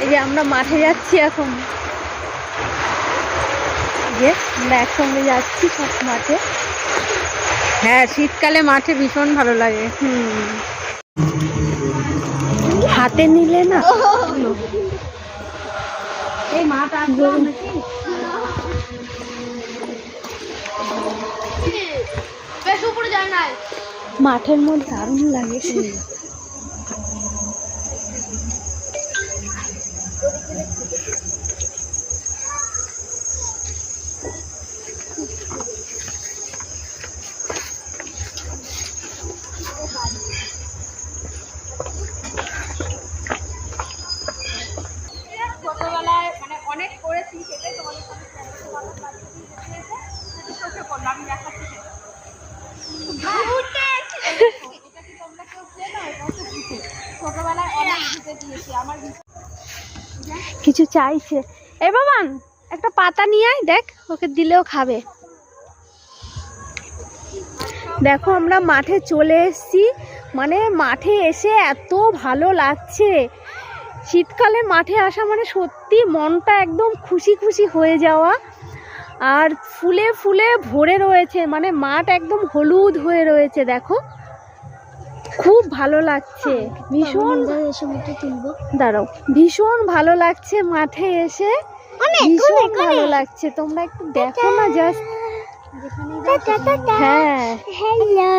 এই যে আমরা মাঠে যাচ্ছি এখন, যে আমরা একসঙ্গে যাচ্ছি সব মাঠে। হ্যাঁ, শীতকালে মাঠে ভীষণ ভালো লাগে। হাতে নিলে না এই মাঠ আসবে নাকি? বেশ উপরে যায় না, মাঠের মধ্যে দারুণ লাগে। ছোটবেলায় মানে অনেক করেছি, সেটাই তোমাদের সাথে আমি দেখাচ্ছি। ছোটবেলায় অনেক ঘুরতে দিয়েছি আমার। কিছু চাইছে, এ বাবান একটা পাতা নিয়ে আয়, দেখ ওকে দিলেও খাবে। দেখো আমরা মাঠে চলে এসেছি, মানে মাঠে এসে এত ভালো লাগছে। শীতকালে মাঠে আসা মানে সত্যি মনটা একদম খুশি খুশি হয়ে যাওয়া। আর ফুলে ফুলে ভরে রয়েছে, মানে মাঠ একদম হলুদ হয়ে রয়েছে। দেখো খুব ভালো লাগছে, ভীষণ। দাঁড়াও, ভীষণ ভালো লাগছে মাঠে এসে, ভীষণ ভালো লাগছে। তোমরা একটু দেখো না জাস্ট। হ্যাঁ, হ্যালো,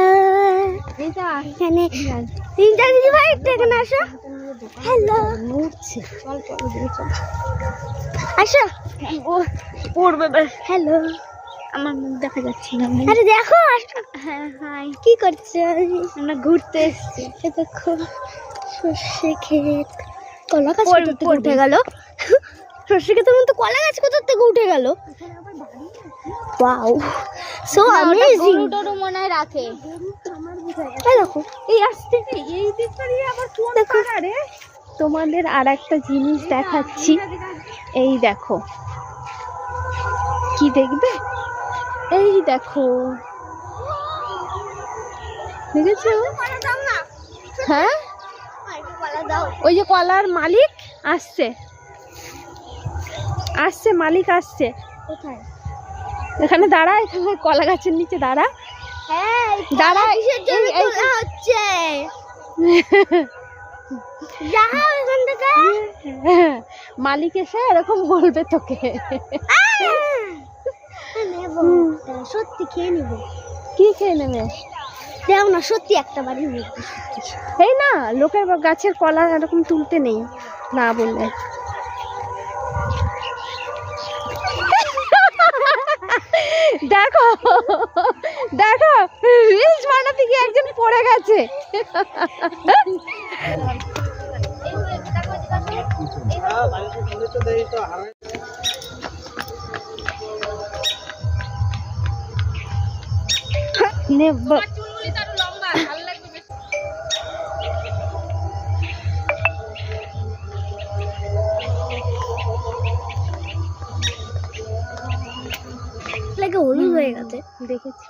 হ্যালো, উঠছে, চল চল চল, আসো। ও পড়বে। হ্যালো, আমার মুখ দেখা যাচ্ছে না। আরে দেখো, হ্যাঁ হাই, কি করছো? আমরা ঘুরতে এসেছি। দেখো সর্ষে ক্ষেত, কলা গাছ উঠে গেল। সর্ষে ক্ষেতের মধ্যে কলা গাছ কোথা থেকে উঠে গেল? Wow, so amazing. গরুটারও মনে হয় রাখে। দেখো এই আসছে, এই দিকটা দিয়ে আবার কোন কালারে। তোমাদের আর একটা জিনিস দেখাচ্ছি, এই দেখো। কি দেখবে? এই দেখো, দেখেছো? হ্যাঁ, ওই যে কলার মালিক আসছে, আসছে, মালিক আসছে। কোথায়? এখানে দাঁড়া, এখানে কলা গাছের নিচে দাঁড়া। হ্যাঁ, দাঁড়া, কিসের জন্য তোলা হচ্ছে? মালিক এসে এরকম বলবে তোকে। সত্যি খেয়ে নেব। কি খেয়ে নেবে? দেও না, সত্যি একটা বাড়ি। এই না, লোকের গাছের কলা এরকম তুলতে নেই না বললে। দেখো দেখো, রিলস বানাতে গিয়ে একজন পড়ে গেছে। হলুদ হয়ে গেছে, দেখেছি।